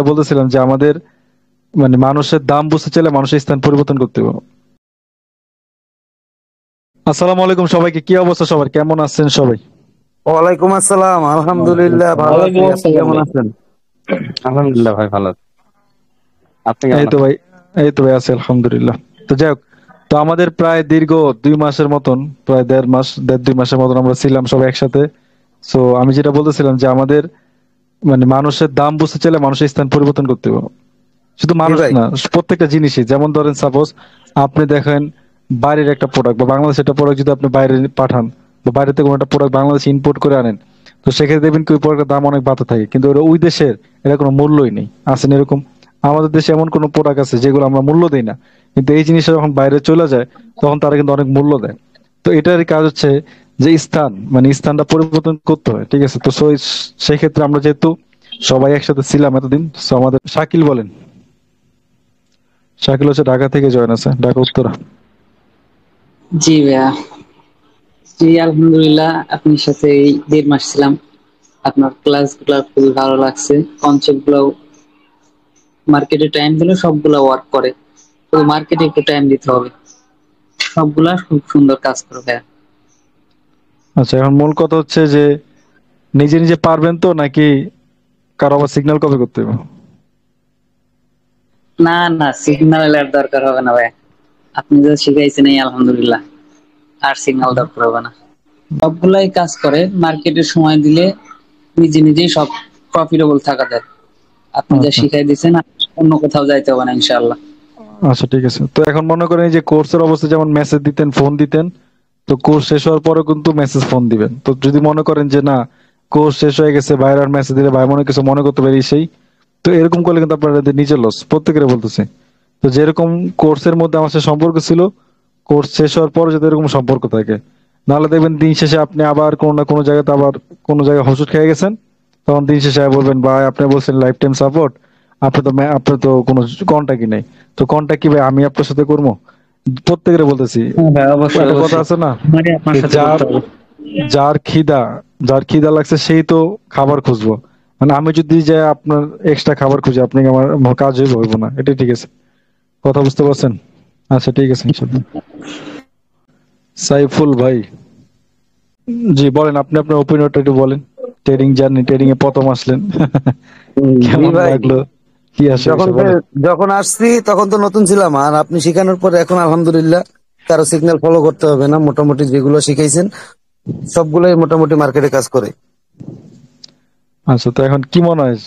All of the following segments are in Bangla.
বলতেছিলাম যে আমাদের মানুষের দাম বুঝতে চাইলে মানুষের স্থান পরিবর্তন করতে হবে। আসসালামু আলাইকুম সবাইকে, কি অবস্থা সবার, কেমন আছেন সবাই? ওয়ালাইকুম আসসালাম, আলহামদুলিল্লাহ ভালো আছি। ওয়ালাইকুম আপনি আসসালাম কেমন ভাই। আছেন? আলহামদুলিল্লাহ ভাই, ভালো আছি। আপনি এই কেমন তো আছেন? ভাই, আছি আলহামদুলিল্লাহ। তো যাই হোক, তো আমাদের প্রায় দীর্ঘ 2 মাসের মতন, প্রায় 1.5 মাস, 1.5-2 মাসের মতন আমরা ছিলাম সবাই একসাথে। সো আমি যেটা বলতেছিলাম যে আমাদের মানুষের দাম বুঝতে চাইলে মানুষের স্থান পরিবর্তন করতে হবে। শুধু জি মানুষ ভাই। না, প্রত্যেকটা জিনিসই, যেমন ধরেন সাপোজ আপনি দেখেন বাইরের একটা প্রোডাক্ট বা বাংলাদেশের একটা প্রোডাক্ট যদি আপনি বাইরে পাঠান বা বাইরে থেকে কোনো একটা প্রোডাক্ট বাংলাদেশে ইম্পোর্ট করে আনেন, তো সেক্ষেত্রে দেখবেন কি ওই প্রোডাক্টের দাম অনেক বাড়তে থাকে, কিন্তু ওই দেশের এটা কোনো মূল্যই নেই। আসেন এরকম, আমাদের দেশে এমন কোনো প্রোডাক্ট আছে যেগুলো আমরা মূল্য দিই না, কিন্তু এই জিনিসটা যখন বাইরে চলে যায় তখন তারা কিন্তু অনেক মূল্য দেয়। তো এটার কাজ হচ্ছে যে স্থান, স্থানটা পরিবর্তন করতে হয়, ঠিক আছে? তো সেই ক্ষেত্রে আমরা যেহেতু সবাই একসাথে ছিলাম এতদিন, তো আমাদের শাকিল বলেন, শাকিল হচ্ছে ঢাকা থেকে জয়েন আছে, ঢাকা উত্তরা। জি ভাইয়া। জি আলহামদুলিল্লাহ, আপনার সাথে এই 1.5 মাস ছিলাম। আপনার ক্লাস গুলা খুবই ভালো লাগছে। কনসেপ্ট গুলো মার্কেটে টাইম দিলে সবগুলা ওয়ার্ক করে, তো মার্কেটে একটু টাইম দিতে হবে। সবগুলা খুব সুন্দর কাজ করে ভাইয়া। আচ্ছা, এখন মূল কথা হচ্ছে যে নিজে নিজে পারবেন তো, নাকি কারো আবার সিগন্যাল কপি করতে হবে? না না, সিগন্যাল এর দরকার হবে না ভাইয়া। আপনি যা শিখাইছেন এই আলহামদুলিল্লাহ, আর সিগন্যাল দরকার হবে না। সবগুলাই কাজ করে, মার্কেটে সময় দিলে নিজে নিজেই সব প্রফিটেবল থাকা যায়। আপনি যা আচ্ছা শিখাই দিয়েছেন অন্য কোথাও যাইতে হবে না ইনশাআল্লাহ। আচ্ছা, ঠিক আছে। তো এখন মনে করেন এই যে কোর্সের অবস্থা, যেমন মেসেজ দিতেন, ফোন দিতেন, তো কোর্স শেষ হওয়ার পরে কিন্তু মেসেজ ফোন দিবেন। তো যদি মনে করেন যে না, কোর্স শেষ হয়ে গেছে, বাইরে আর মেসেজ দিলে ভাই মনে কিছু মনে করতে পারি সেই, তো এরকম করলে কিন্তু আপনাদের নিজের লস, প্রত্যেকের বলতেছে। তো যেরকম কোর্সের মধ্যে আমার সাথে সম্পর্ক ছিল, কোর্স শেষ হওয়ার পরে যাতে এরকম সম্পর্ক থাকে, নাহলে দেখবেন দিন শেষে আপনি আবার কোনো না কোনো জায়গাতে, আবার কোনো জায়গায় হোঁচট খেয়ে গেছেন, তখন দিন শেষে বলবেন ভাই আপনি বলছেন লাইফ টাইম সাপোর্ট, আপনার তো কোনো কন্টাক্টই নেই। তো কন্টাক্ট কি ভাই আমি আপনার সাথে করবো? প্রত্যেকের বলতেছি। হ্যাঁ ভাই, অবশ্যই একটা কথা অবশ্যই আছে না, আমারই আপনার যে সাথে যার করতে হবে। যার খিদা যার খিদা লাগছে সেই তো খাবার খুঁজবো। আমি যদি যাই আপনার এক্সট্রা খাবার খুঁজি, আপনি কি আমার কাজ হইব না, এটা ঠিক আছে? কথা বুঝতে পারছেন? আচ্ছা ঠিক আছে ইনশাল্লাহ। সাইফুল ভাই, জি বলেন, আপনি আপনার ওপিনিয়নটা একটু বলেন। ট্রেডিং জার্নি, ট্রেডিং এ প্রথম আসলেন জি কেমন ভাই। লাগলো, কি আসে যখন বিষয় বলেন। যখন আসছি তখন তো নতুন ছিলাম, আর আপনি শিখানোর পরে এখন আলহামদুলিল্লাহ কারো সিগন্যাল ফলো করতে হবে না। মোটামুটি যেগুলো শিখাইছেন সবগুলোই মোটামুটি মার্কেটে কাজ করে। আচ্ছা, তো এখন কি মনে হয়,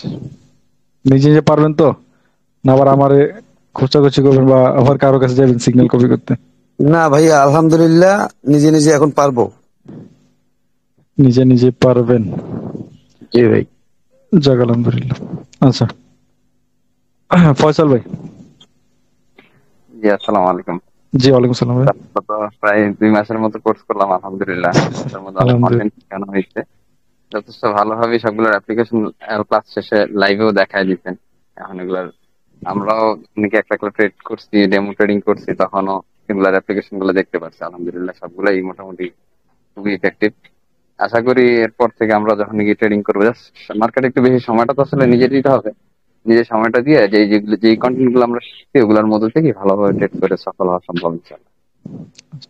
নিজে নিজে পারবেন তো, না আবার আমারে খোঁচাখুচি করবেন বা আবার কারো কাছে যাবেন সিগন্যাল কপি করতে? না ভাইয়া, আলহামদুলিল্লাহ নিজে নিজে এখন পারবো। নিজে নিজে পারবেন, জি ভাই। যাক আলহামদুলিল্লাহ। আচ্ছা, ফয়সাল ভাই। জি, আসসালামু আলাইকুম। জি ওয়ালাইকুম সালাম ভাই। তো প্রায় 2 মাসের মতো কোর্স করলাম, আলহামদুলিল্লাহ। তার মধ্যে অনেক আলহামদুলিল্লাহ। কন্টেন্ট শেখানো হয়েছে যথেষ্ট ভালোভাবে। সবগুলোর অ্যাপ্লিকেশন ক্লাস শেষে লাইভেও দেখায় দিচ্ছেন। এখন এগুলার আমরাও অনেকে একটা করে ট্রেড করছি, ডেমো ট্রেডিং করছি, তখনও এগুলার অ্যাপ্লিকেশন গুলো দেখতে পাচ্ছি। আলহামদুলিল্লাহ সবগুলাই মোটামুটি খুবই ইফেক্টিভ। আশা করি এরপর থেকে আমরা যখন গিয়ে ট্রেডিং করবো, মার্কেটে একটু বেশি সময়টা তো আসলে নিজে দিতে হবে। নিজের সময়টা দিয়ে যেই কন্টেন্ট গুলো আমরা শিখছি ওগুলোর মধ্যে থেকে ভালোভাবে ট্রেড করে সফল হওয়া সম্ভব ইনশাল্লাহ।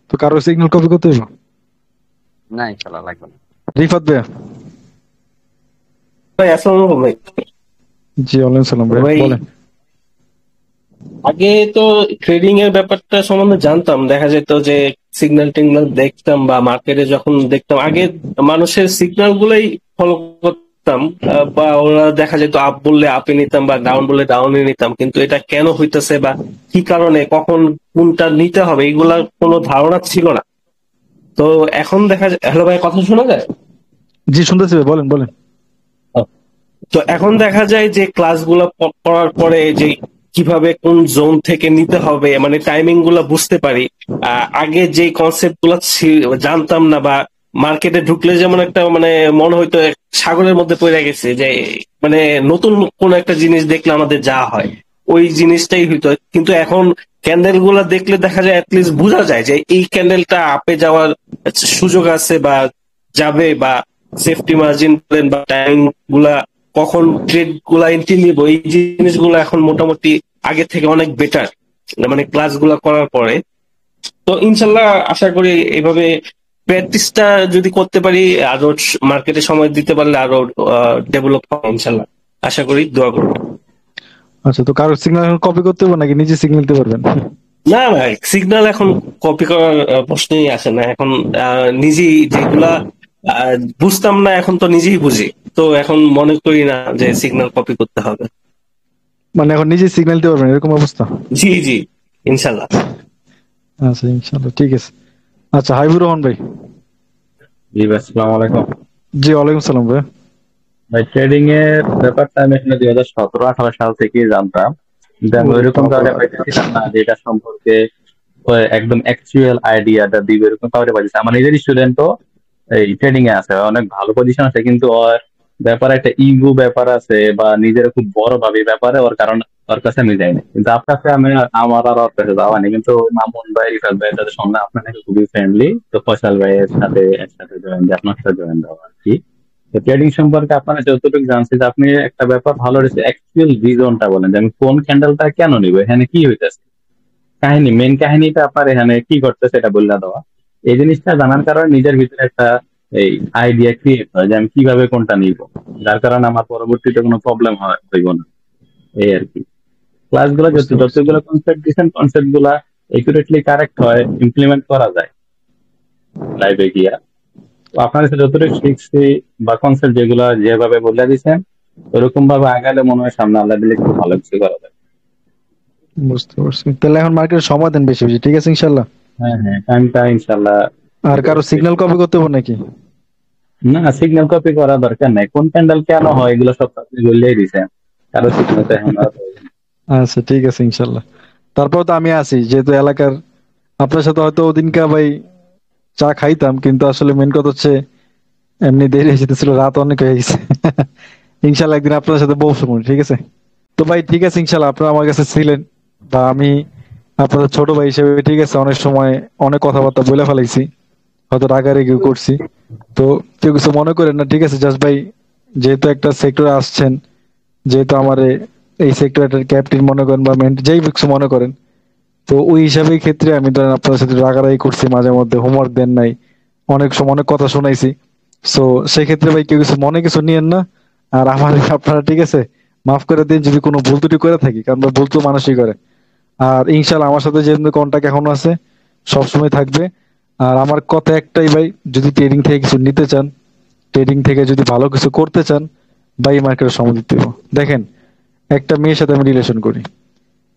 তো কারো সিগন্যাল কপি করতে হইব? না, ইনশাল্লাহ লাগবে না। রিফাত ভাই। ভাই আসসালামু আলাইকুম ভাই। জি ওয়ালাইকুম সালাম ভাই, ভাই বলেন। আগে তো ট্রেডিং এর ব্যাপারটা সম্বন্ধে জানতাম, দেখা যেত যে সিগন্যাল টিগন্যাল দেখতাম বা মার্কেটে যখন দেখতাম আগে মানুষের সিগন্যাল গুলোই ফলো করতাম। বা ওরা দেখা যেত আপ বললে আপে নিতাম বা ডাউন বললে ডাউনে নিতাম, কিন্তু এটা কেন হইতেছে বা কি কারণে কখন কোনটা নিতে হবে এগুলার কোনো ধারণা ছিল না। তো এখন দেখা যায়, হ্যালো ভাই কথা শোনা যায়? জি শুনতেছি ভাই, বলেন বলেন। তো এখন দেখা যায় যে ক্লাসগুলো করার পরে যে কিভাবে কোন জোন থেকে নিতে হবে, মানে টাইমিং গুলা বুঝতে পারি। আগে যে কনসেপ্ট গুলো জানতাম না, বা মার্কেটে ঢুকলে যেমন একটা মানে মনে হইতো সাগরের মধ্যে পড়ে গেছে, যে মানে নতুন কোন একটা জিনিস দেখলে আমাদের যা হয় ওই জিনিসটাই হইতো। কিন্তু এখন ক্যান্ডেল গুলা দেখলে দেখা যায় অ্যাটলিস্ট বোঝা যায় যে এই ক্যান্ডেলটা আপে যাওয়ার সুযোগ আছে বা যাবে, বা সেফটি মার্জিন বা টাইমিং গুলা কখন ট্রেড গুলা এন্ট্রি নিব, এই জিনিসগুলো এখন মোটামুটি আগে থেকে অনেক বেটার, মানে ক্লাস গুলা করার পরে। তো ইনশাল্লাহ আশা করি এইভাবে প্র্যাকটিসটা যদি করতে পারি, আরো মার্কেটে সময় দিতে পারলে আরো ডেভেলপ হবে ইনশাল্লাহ, আশা করি, দোয়া করবো। আচ্ছা, তো কারো সিগন্যাল কপি করতে হবে নাকি নিজে সিগন্যাল দিতে পারবেন? না ভাই, সিগন্যাল এখন কপি করার প্রশ্নই আসে না। এখন নিজেই যেগুলা বুঝতাম না, এখন তো নিজেই বুঝি। তো এখন মনে করি না যে সিগন্যাল কপি করতে হবে। মানে এখন নিজে সিগন্যাল দিতে পারবেন এরকম অবস্থা? জি জি, ইনশাল্লাহ। আচ্ছা, ইনশাআল্লাহ, ঠিক আছে। আচ্ছা, হাবিবুর রহমান ভাই। জি ভাই, আসসালামু আলাইকুম। জি, ওয়ালাইকুম সালাম ভাই। ভাই, ট্রেডিং এর ব্যাপারটা আমি আসলে 2017-18 সাল থেকেই জানতাম, কিন্তু আমি ওরে ওইরকম বাবা। কাউকে পাইতেছিলাম না যেটা সম্পর্কে একদম অ্যাকচুয়াল আইডিয়াটা দিবে, এরকম কাউকে পাইতেছি। আমার নিজের স্টুডেন্টও এই ট্রেডিং এ আছে, অনেক ভালো পজিশন আছে, কিন্তু ওর ব্যাপারে একটা ইগো ব্যাপার আছে, বা নিজের খুব বড় ভাবে ব্যাপারে ওর, কারণ ওর কাছে আমি যাই না। কিন্তু আপনার কাছে আমার আর ওর কাছে যাওয়া নেই। কিন্তু মামুন ভাই, রিফাত ভাই, তাদের সঙ্গে আপনার নাকি খুবই ফ্রেন্ডলি, তো ফয়সাল ভাইয়ের সাথে একসাথে জয়েন দিয়ে আপনার সাথে জয়েন দেওয়া আর কি। তো ট্রেডিং সম্পর্কে আপনার যতটুকু জানছি, যে আপনি একটা ব্যাপার ভালো রয়েছে, অ্যাকচুয়াল রিজনটা বলেন যে আমি কোন ক্যান্ডেলটা কেন নিব, এখানে কি হইতেছে, কাহিনী, মেন কাহিনীটা আপনার এখানে কি করতেছে এটা বললা দেওয়া। এই জিনিসটা জানার কারণে নিজের ভিতরে একটা এই আইডিয়া ক্রিয়েট হয় যে আমি কিভাবে কোনটা নিব, যার কারণে আমার পরবর্তীতে কোনো প্রবলেম হইব না, এই আর কি। ক্লাসগুলো বুঝতে পারছি। যতগুলো কনসেপ্ট দিচ্ছেন, কনসেপ্ট গুলা একুরেটলি কারেক্ট হয়, ইমপ্লিমেন্ট করা যায় লাইভে গিয়া। তো আপনার কাছে যতটুকু শিখছি বা কনসেপ্ট যেগুলো যেভাবে বলে দিচ্ছেন, ওরকম ভাবে আগালে মনে হয় সামনে আল্লাহ দিলে একটু ভালো কিছু করা যায়। বুঝতে পারছি, তাহলে এখন মার্কেটে সময় দেন বেশি বেশি, ঠিক আছে ইনশাল্লাহ। হ্যাঁ হ্যাঁ, টাইমটা ইনশাল্লাহ। আর কারো সিগন্যাল কপি করতে হবে নাকি? না, সিগন্যাল কপি করা দরকার নাই, কোন ক্যান্ডেল কেন হয় এগুলো সব তো আপনি বললেই দিচ্ছেন, কারো সিগন্যাল তো এখন আর প্রয়োজন নেই। আচ্ছা, ঠিক আছে ইনশাল্লাহ। তারপর তো আমি আছি যেহেতু এলাকার, আপনার সাথে হয়তো ওদিনকা ভাই চা খাইতাম, কিন্তু আসলে মেন কথা হচ্ছে এমনি দেরি হয়ে যেতেছিল, রাত অনেক হয়ে গেছে। ইনশাল্লাহ একদিন আপনার সাথে বসবো, ঠিক আছে? তো ভাই ঠিক আছে, ইনশাল্লাহ আপনারা আমার কাছে ছিলেন, বা আমি আপনাদের ছোট ভাই হিসেবে, ঠিক আছে, অনেক সময় অনেক কথাবার্তা বলে ফেলাইছি, হয়তো রাগারাগিও করছি। তো কেউ কিছু মনে করেন না, ঠিক আছে? জাস্ট ভাই, যেহেতু একটা সেক্টরে আসছেন, যেহেতু আমার এই সেক্টরের ক্যাপ্টেন মনে করেন বা যেই কিছু মনে করেন, তো ওই হিসাবে ক্ষেত্রে আমি ধরেন আপনার সাথে রাগারাগি করছি, মাঝে মধ্যে হোমওয়ার্ক দেন নাই, অনেক সময় অনেক কথা শোনাইছি। সো সেক্ষেত্রে ভাই কেউ কিছু মনে কিছু নিয়েন না। আর আমার আপনারা, ঠিক আছে, মাফ করে দিন যদি কোনো ভুল ত্রুটি করে থাকি, কারণ ভুল তো মানুষই করে। আর ইনশাল্লাহ আমার সাথে যে কন্টাক্ট এখনো আছে, সবসময় থাকবে। আর আমার কথা একটাই ভাই, যদি ট্রেডিং থেকে কিছু নিতে চান, ট্রেডিং থেকে যদি ভালো কিছু করতে চান, ভাই মার্কেটে সময় দিতে হবে। দেখেন, একটা মেয়ের সাথে আমি রিলেশন করি,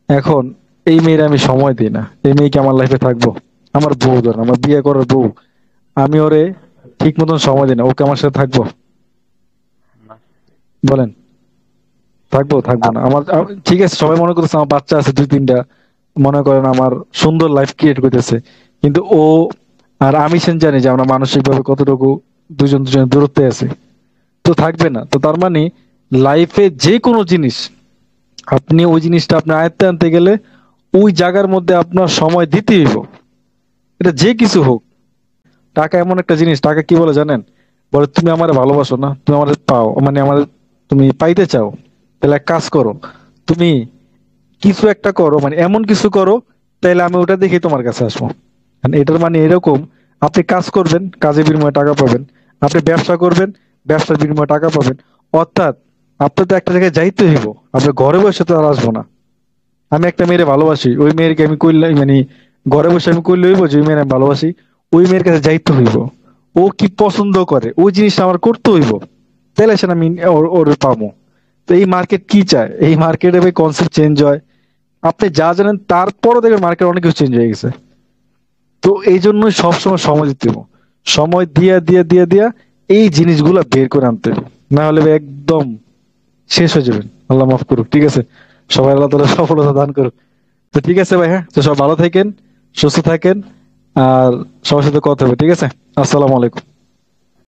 এখন এই মেয়ের আমি সময় দিই না, এই মেয়েকে আমার লাইফে থাকবো? আমার বউ, ধরেন আমার বিয়ে করার বউ, আমি ওরে ঠিক মতন সময় দিই না, ওকে আমার সাথে থাকবো? বলেন, থাকবো থাকবো না? আমার ঠিক আছে, সবাই মনে করতেছে আমার বাচ্চা আছে 2-3টা, মনে করেন আমার সুন্দর লাইফ ক্রিয়েট করতেছে, কিন্তু ও আর আমি জানি যে আমরা মানসিক ভাবে কতটুকু দুজন দুজনের দূরত্বে আছে, তো থাকবে না। তো তার মানে লাইফে যে কোনো জিনিস, আপনি ওই জিনিসটা আপনি আয়ত্তে আনতে গেলে ওই জায়গার মধ্যে আপনার সময় দিতেই হইব, এটা যে কিছু হোক। টাকা এমন একটা জিনিস, টাকা কি বলে জানেন? বলে তুমি আমার ভালোবাসো না, তুমি আমাদের পাও, মানে আমাদের তুমি পাইতে চাও, তাহলে এক কাজ করো, তুমি কিছু একটা করো, মানে এমন কিছু করো, তাহলে আমি ওটা দেখে তোমার কাছে আসবো। And এটার মানে এরকম, আপনি কাজ করবেন, কাজের বিনিময়ে টাকা পাবেন, আপনি ব্যবসা করবেন, ব্যবসার বিনিময়ে টাকা পাবেন। অর্থাৎ আপনার তো একটা জায়গায় যাইতে হইব, আপনি ঘরে বসে তো আর আসবো না। আমি একটা মেয়েরে ভালোবাসি, ওই মেয়েকে আমি কইলে, মানে ঘরে বসে আমি কইলে হইব যে ওই মেয়ের আমি ভালোবাসি? ওই মেয়ের কাছে যাইতে হইব, ও কি পছন্দ করে ওই জিনিসটা আমার করতে হইব, তাহলে সে আমি ওর পাবো। তো এই মার্কেট কি চায়, এই মার্কেটে ভাই কনসেপ্ট চেঞ্জ হয়, আপনি যা জানেন তারপরও দেখবেন মার্কেট অনেক কিছু চেঞ্জ হয়ে গেছে। তো এই জন্যই সবসময় সময় দিতে হবে, সময় দিয়া দিয়া দিয়া দিয়া এই জিনিসগুলা বের করে আনতে হবে, না হলে ভাই একদম শেষ হয়ে যাবেন। আল্লাহ মাফ করুক, ঠিক আছে? সবাই আল্লাহ তাআলা সফলতা দান করুক। তো ঠিক আছে ভাই, হ্যাঁ, তো সব ভালো থাকেন, সুস্থ থাকেন, আর সবার সাথে কথা হবে, ঠিক আছে? আসসালামু আলাইকুম।